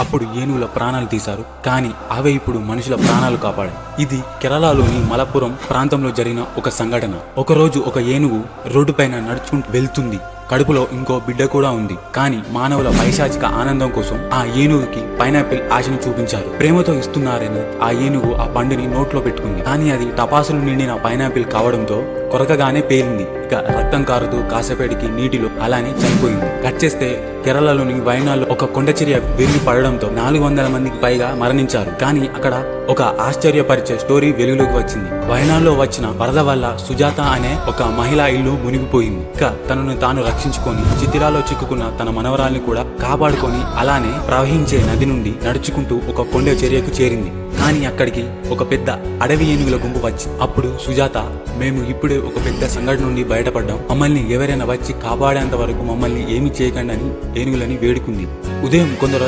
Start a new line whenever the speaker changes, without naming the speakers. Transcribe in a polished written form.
అప్పుడు ఏనుగుల ప్రాణాలు తీశారు. కానీ అవే ఇప్పుడు మనుషుల ప్రాణాలు కాపాడాయి. ఇది కేరళలోని మలప్పురం ప్రాంతంలో జరిగిన ఒక సంఘటన. ఒకరోజు ఒక ఏనుగు రోడ్డు పైన నడుచుకుంటూ వెళ్తుంది. కడుపులో ఇంకో బిడ్డ కూడా ఉంది. కానీ మానవుల పైశాచిక ఆనందం కోసం ఆ ఏనుగుకి పైనాపిల్ ఆశను చూపించారు. ప్రేమతో ఇస్తున్నారని ఆ ఏనుగు ఆ పండుని నోట్లో పెట్టుకుంది. కానీ అది టపాసులు నిండిన పైనాపిల్ కావడంతో కొరకగానే పేలింది. ఇక రక్తం కారుతూ కాసేపటికి నీటిలో అలానే చనిపోయింది. కట్ చేస్తే కేరళలోని వయనాడ్లో ఒక కొండచర్య విరిగి పడడంతో 400 మందికి పైగా మరణించారు. కానీ అక్కడ ఒక ఆశ్చర్యపరిచే స్టోరీ వెలుగులోకి వచ్చింది. వయనాడ్లో వచ్చిన వరద వల్ల సుజాత అనే ఒక మహిళా ఇల్లు మునిగిపోయింది. ఇక తనను తాను రక్షించుకొని చితిరాలో చిక్కుకున్న తన మనవరాల్ని కూడా కాపాడుకొని అలానే ప్రవహించే నది నుండి నడుచుకుంటూ ఒక కొండ చర్యకు చేరింది. కానీ అక్కడికి ఒక పెద్ద అడవి ఏనుగుల గుంపు వచ్చింది. అప్పుడు సుజాత, మేము ఇప్పుడే ఒక పెద్ద సంఘటన నుండి బయటపడ్డాం, మమ్మల్ని ఎవరైనా వచ్చి కాపాడేంత వరకు మమ్మల్ని ఏమి చేయకండి అని ఏనుగులని వేడుకుంది. ఉదయం కొందరు